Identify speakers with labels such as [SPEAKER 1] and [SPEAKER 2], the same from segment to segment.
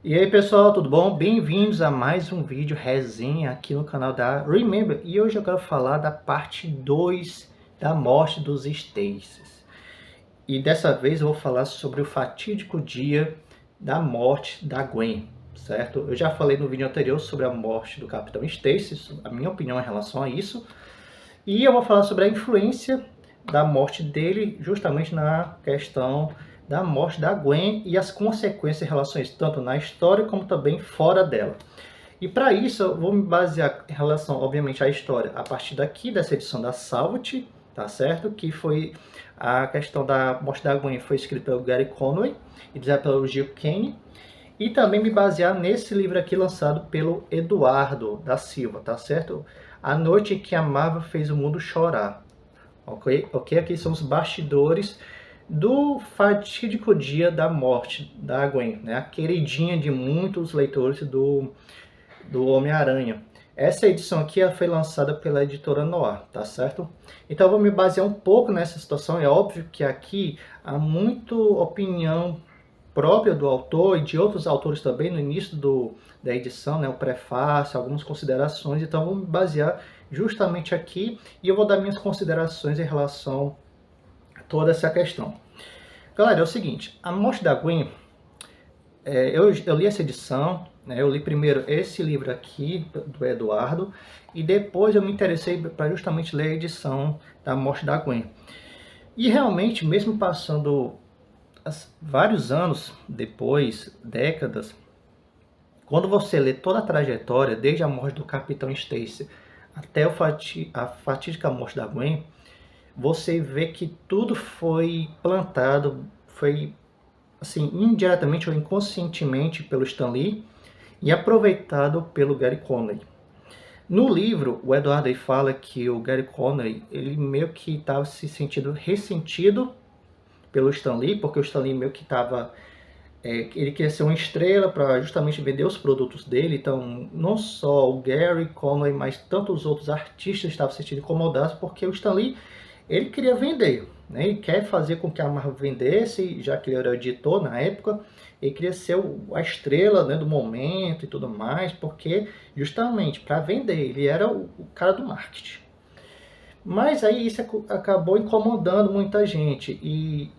[SPEAKER 1] E aí pessoal, tudo bom? Bem-vindos a mais um vídeo resenha aqui no canal da Remember. E hoje eu quero falar da parte 2 da morte dos Stacy's. E dessa vez eu vou falar sobre o fatídico dia da morte da Gwen, certo? Eu já falei no vídeo anterior sobre a morte do Capitão Stacy, a minha opinião em relação a isso. E eu vou falar sobre a influência da morte dele justamente na questão da morte da Gwen e as consequências em relação a isso, tanto na história como também fora dela. E para isso eu vou me basear em relação, obviamente, à história a partir daqui dessa edição da Salvat, tá certo? Que foi a questão da morte da Gwen, foi escrita pelo Gary Conway e desenhada pelo Gil Kane. E também me basear nesse livro aqui lançado pelo Eduardo da Silva, tá certo? A Noite em que a Marvel fez o mundo chorar. Ok? Aqui são os bastidores do fatídico dia da morte da Gwen, né? A queridinha de muitos leitores do Homem-Aranha. Essa edição aqui ela foi lançada pela editora Noir, tá certo? Então eu vou me basear um pouco nessa situação. É óbvio que aqui há muita opinião própria do autor e de outros autores também no início da edição, né? O prefácio, algumas considerações. Então eu vou me basear justamente aqui e eu vou dar minhas considerações em relação toda essa questão. Galera, é o seguinte, a morte da Gwen, eu li essa edição, né, eu li primeiro esse livro aqui do Eduardo, e depois eu me interessei para justamente ler a edição da morte da Gwen. E realmente, mesmo passando vários anos depois, décadas, quando você lê toda a trajetória, desde a morte do Capitão Stacy até a fatídica morte da Gwen, você vê que tudo foi plantado, foi assim, indiretamente ou inconscientemente pelo Stan Lee e aproveitado pelo Gary Conway. No livro, o Eduardo aí fala que o Gary Conway, ele meio que estava se sentindo ressentido pelo Stan Lee, porque o Stan Lee meio que estava... ele queria ser uma estrela para justamente vender os produtos dele, então não só o Gary Conway, mas tantos outros artistas estavam se sentindo incomodados, porque o Stan Lee ele queria vender, né? Ele quer fazer com que a Marvel vendesse, já que ele era editor na época, ele queria ser a estrela, né, do momento e tudo mais, porque justamente para vender, ele era o cara do marketing. Mas aí isso acabou incomodando muita gente, e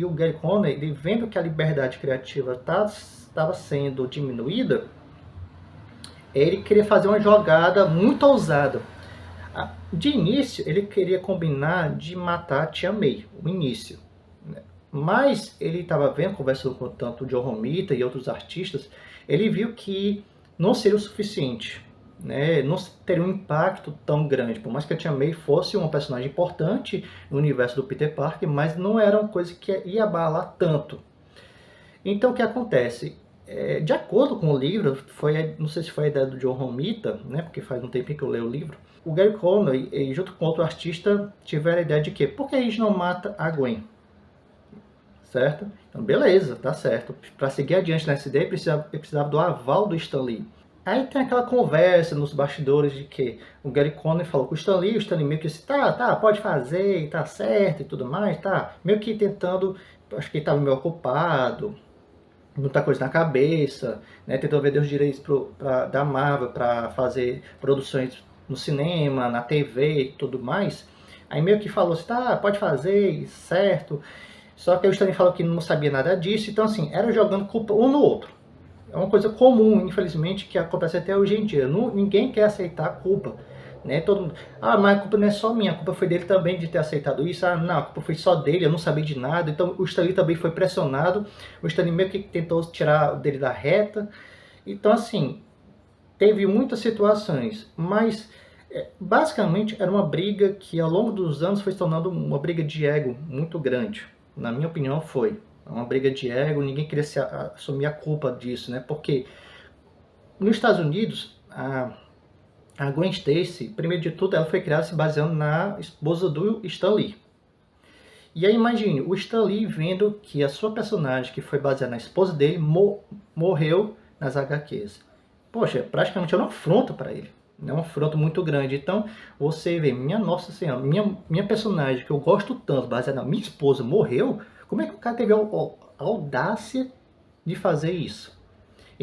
[SPEAKER 1] o Gary Conway, ele vendo que a liberdade criativa estava sendo diminuída, ele queria fazer uma jogada muito ousada. De início, ele queria combinar de matar a Tia May, o início. Mas ele estava vendo, conversando com tanto o John Romita e outros artistas, ele viu que não seria o suficiente, né? Não teria um impacto tão grande. Por mais que a Tia May fosse uma personagem importante no universo do Peter Parker, mas não era uma coisa que ia abalar tanto. Então o que acontece? De acordo com o livro, não sei se foi a ideia do John Romita, né, porque faz um tempinho que eu leio o livro, o Gary Conway, junto com outro artista, tiveram a ideia de que por que a gente não mata a Gwen? Certo? Então, beleza, tá certo. Para seguir adiante nessa ideia, precisava do aval do Stan Lee. Aí tem aquela conversa nos bastidores de que o Gary Conway falou com o Stan Lee meio que disse, tá, pode fazer, tá certo e tudo mais, tá. Meio que tentando, acho que ele estava meio ocupado, muita coisa na cabeça, né, tentando vender os direitos da Marvel para fazer produções no cinema, na TV e tudo mais. Aí meio que falou assim, tá, pode fazer, certo. Só que o Stanley falou que não sabia nada disso, então assim, era jogando culpa um no outro. É uma coisa comum, infelizmente, que acontece até hoje em dia. Ninguém quer aceitar a culpa. Né? Todo mundo, mas a culpa não é só minha, a culpa foi dele também de ter aceitado isso. Não, a culpa foi só dele, eu não sabia de nada. Então o Stan Lee também foi pressionado. O Stan Lee meio que tentou tirar dele da reta. Então assim, teve muitas situações, mas basicamente era uma briga que ao longo dos anos foi se tornando uma briga de ego muito grande. Na minha opinião foi uma briga de ego, ninguém queria assumir a culpa disso, né? Porque nos Estados Unidos, a Gwen Stacy, primeiro de tudo, ela foi criada se baseando na esposa do Stan Lee. E aí imagine, o Stan Lee vendo que a sua personagem, que foi baseada na esposa dele, morreu nas HQs. Poxa, praticamente é uma afronta para ele. É um afronto muito grande. Então, você vê, minha nossa senhora, minha personagem, que eu gosto tanto, baseada na minha esposa, morreu. Como é que o cara teve a audácia de fazer isso?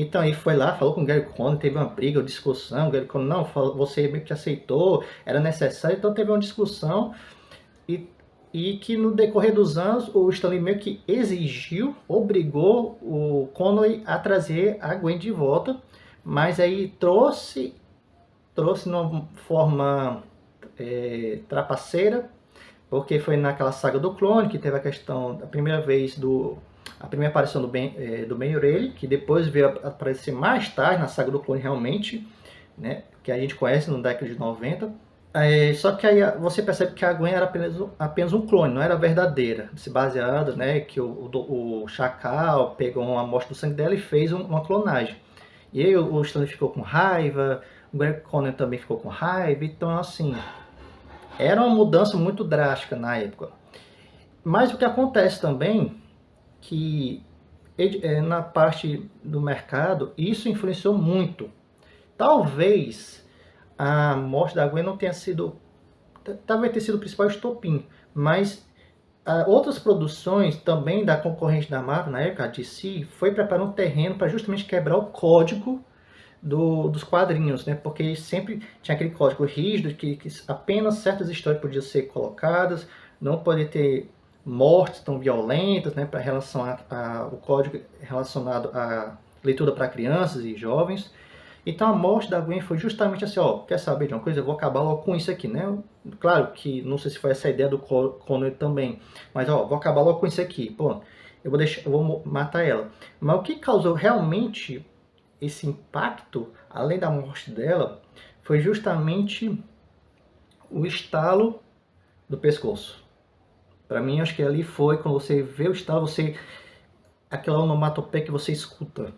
[SPEAKER 1] Então ele foi lá, falou com o Gary Conner, teve uma briga, uma discussão, o Gary Conner, não, falou, você meio que aceitou, era necessário, então teve uma discussão, e, e que no decorrer dos anos o Stanley meio que exigiu, obrigou o Conway a trazer a Gwen de volta, mas aí trouxe de uma forma trapaceira, porque foi naquela saga do clone que teve a questão da primeira vez a primeira aparição do Ben Urelli, que depois veio aparecer mais tarde na saga do clone realmente, né, que a gente conhece no década de 90. Só que aí você percebe que a Gwen era apenas um clone, não era verdadeira, se baseado, né, que o Chacal pegou uma amostra do sangue dela e fez uma clonagem. E aí o Stanley ficou com raiva, o Greg Conner também ficou com raiva, então assim, era uma mudança muito drástica na época. Mas o que acontece também, que na parte do mercado, isso influenciou muito. Talvez a morte da Gwen não tenha sido, talvez tenha sido o principal estopim, mas outras produções também da concorrente da Marvel, na época, a DC, foi preparando um terreno para justamente quebrar o código dos quadrinhos, né? Porque sempre tinha aquele código rígido que apenas certas histórias podiam ser colocadas, não poderia ter mortes tão violentas, né? Para relação o código relacionado à leitura para crianças e jovens. Então a morte da Gwen foi justamente assim, ó, quer saber de uma coisa? Eu vou acabar logo com isso aqui, né? Claro que não sei se foi essa a ideia do Conner também, mas ó, vou acabar logo com isso aqui. Pô, eu vou matar ela. Mas o que causou realmente esse impacto, além da morte dela, foi justamente o estalo do pescoço. Para mim, acho que ali foi quando você vê o estalo, aquela onomatopeia que você escuta,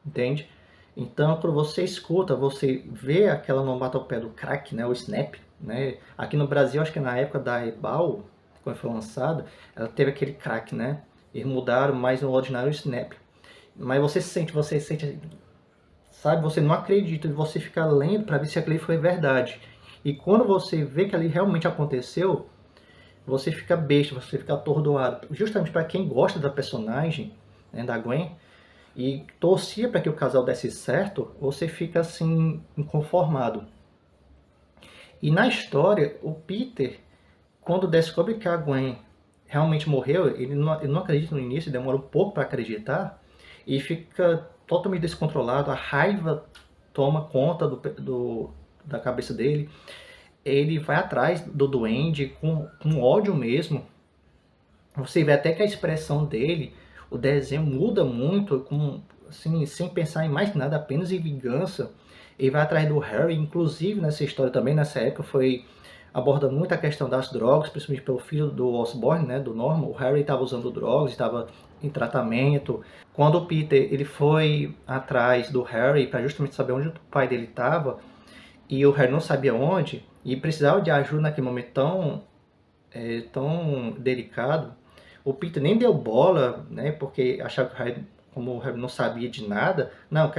[SPEAKER 1] entende? Então, quando você escuta, você vê aquela onomatopeia do crack, né, o snap, né? Aqui no Brasil, acho que na época da Ebal, quando foi lançada, ela teve aquele crack, né? Eles mudaram mais no ordinário snap. Mas você sente, sabe? Você não acredita, você fica lendo para ver se aquilo foi verdade. E quando você vê que ali realmente aconteceu, você fica besta, você fica atordoado. Justamente para quem gosta da personagem, né, da Gwen, e torcia para que o casal desse certo, você fica assim, inconformado. E na história, o Peter, quando descobre que a Gwen realmente morreu, ele não acredita no início, demora um pouco para acreditar, e fica totalmente descontrolado, a raiva toma conta da cabeça dele, ele vai atrás do duende com ódio mesmo. Você vê até que a expressão dele, o desenho muda muito, assim, sem pensar em mais nada, apenas em vingança. Ele vai atrás do Harry, inclusive nessa história também, nessa época, foi aborda muito a questão das drogas, principalmente pelo filho do Osborn, né, do Norman. O Harry estava usando drogas, estava em tratamento. Quando o Peter ele foi atrás do Harry para justamente saber onde o pai dele estava, e o Harry não sabia onde, e precisava de ajuda naquele momento tão delicado, o Peter nem deu bola, né, porque achava que o Harry, como o Harry não sabia de nada, não,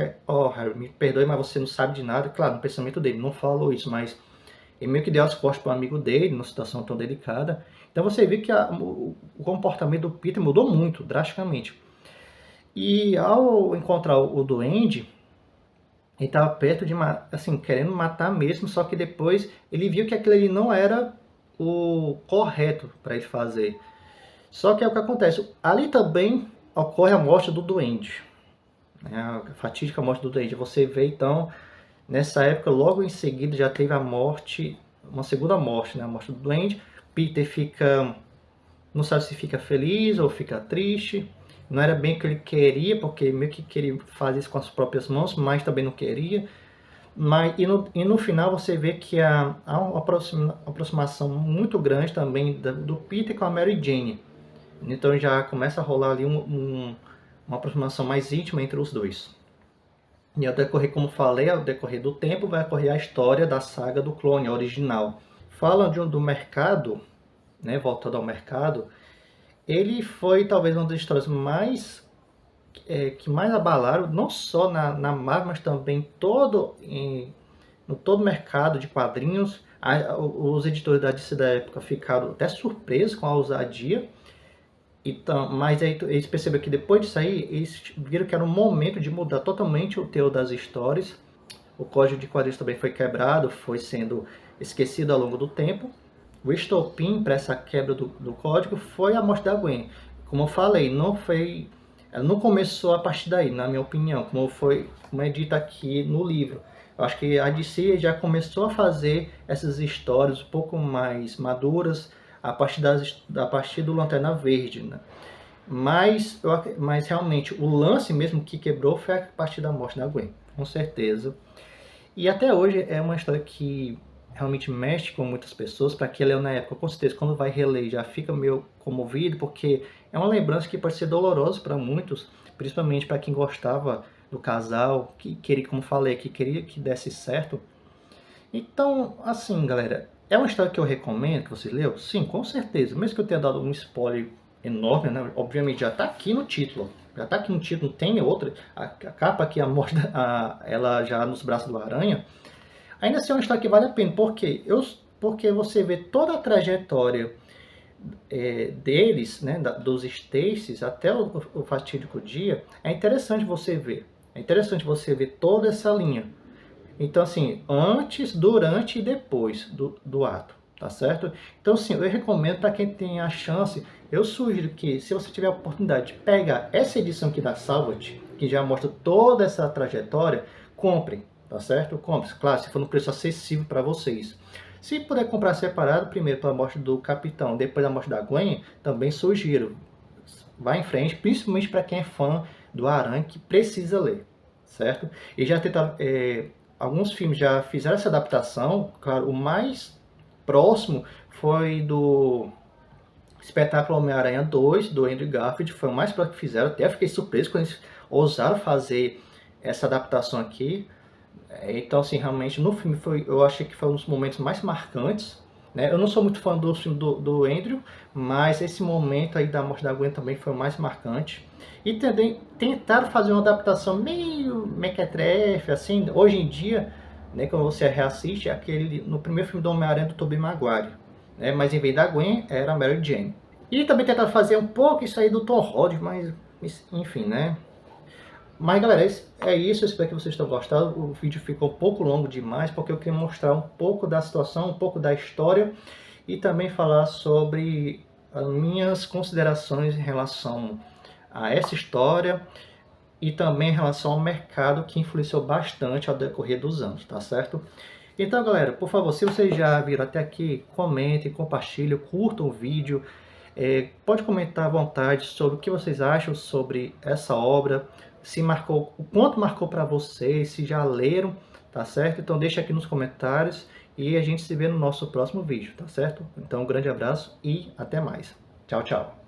[SPEAKER 1] Harry, me perdoe, mas você não sabe de nada. Claro, no pensamento dele, não falou isso, mas ele meio que deu as costas para o amigo dele, numa situação tão delicada. Então você vê que o comportamento do Peter mudou muito, drasticamente. E ao encontrar o Duende, ele estava perto de, assim, querendo matar mesmo, só que depois ele viu que aquilo ali não era o correto para ele fazer. Só que é o que acontece. Ali também ocorre a morte do Duende, né? A fatídica morte do Duende. Você vê então, nessa época, logo em seguida já teve a morte, uma segunda morte, né? A morte do Duende. Peter não sabe se fica feliz ou fica triste. Não era bem o que ele queria, porque meio que queria fazer isso com as próprias mãos, mas também não queria. E no final você vê que há uma aproximação muito grande também do Peter com a Mary Jane. Então já começa a rolar ali uma aproximação mais íntima entre os dois. E ao decorrer, como falei, ao decorrer do tempo vai ocorrer a história da saga do clone, a original. Fala do mercado, né, voltando ao mercado, ele foi talvez uma das histórias que mais abalaram, não só na Marvel, mas também no todo mercado de quadrinhos. Os editores da DC da época ficaram até surpresos com a ousadia. Então, mas aí eles perceberam que depois disso aí, eles viram que era um momento de mudar totalmente o teor das histórias. O código de quadrinhos também foi quebrado, foi sendo esquecido ao longo do tempo. O estopim para essa quebra do código foi a morte da Gwen. Como eu falei, ela não começou a partir daí, na minha opinião, como é dito aqui no livro. Eu acho que a DC já começou a fazer essas histórias um pouco mais maduras a partir do Lanterna Verde, né? Mas realmente o lance mesmo que quebrou foi a partir da morte da Gwen, com certeza. E até hoje é uma história que realmente mexe com muitas pessoas. Para quem leu na época, com certeza, quando vai reler, já fica meio comovido, porque é uma lembrança que pode ser dolorosa para muitos, principalmente para quem gostava do casal, que queria, como falei, que queria que desse certo. Então, assim, galera, é uma história que eu recomendo que você leu? Sim, com certeza. Mesmo que eu tenha dado um spoiler enorme, né? Obviamente já está aqui no título. Já está aqui no título, não tem outra. A capa aqui, ela já nos braços do Aranha. Ainda assim é uma história que vale a pena. Por quê? Porque você vê toda a trajetória deles, né, dos Stacies até o fatídico dia. É interessante você ver. É interessante você ver toda essa linha. Então, assim, antes, durante e depois do ato, tá certo? Então, assim, eu recomendo para quem tem a chance, eu sugiro que, se você tiver a oportunidade de pegar essa edição aqui da Salvat, que já mostra toda essa trajetória, compre, tá certo? Compre, claro, se for no preço acessível para vocês. Se puder comprar separado, primeiro pela morte do Capitão, depois da morte da Gwen, também sugiro. Vá em frente, principalmente para quem é fã do Aranha, que precisa ler, certo? E já tentaram... alguns filmes já fizeram essa adaptação. Claro, o mais próximo foi do Espetáculo Homem-Aranha 2, do Andrew Garfield. Foi o mais próximo que fizeram. Até fiquei surpreso quando eles ousaram fazer essa adaptação aqui. Então, assim, realmente, no filme eu achei que foi um dos momentos mais marcantes. Né? Eu não sou muito fã do filme do Andrew, mas esse momento aí da morte da Gwen também foi o mais marcante. E também tentaram fazer uma adaptação meio mequetrefe, assim, hoje em dia, né, quando você reassiste, aquele no primeiro filme do Homem-Aranha do Tobey Maguire, né, mas em vez da Gwen, era a Mary Jane. E também tentaram fazer um pouco isso aí do Tom Holland, mas enfim, né. Mas galera, é isso, eu espero que vocês tenham gostado. O vídeo ficou um pouco longo demais, porque eu queria mostrar um pouco da situação, um pouco da história, e também falar sobre as minhas considerações em relação a essa história e também em relação ao mercado, que influenciou bastante ao decorrer dos anos, tá certo? Então, galera, por favor, se vocês já viram até aqui, comentem, compartilhem, curtam o vídeo. Pode comentar à vontade sobre o que vocês acham sobre essa obra, se marcou, o quanto marcou para vocês, se já leram, tá certo? Então deixa aqui nos comentários e a gente se vê no nosso próximo vídeo, tá certo? Então um grande abraço e até mais. Tchau, tchau.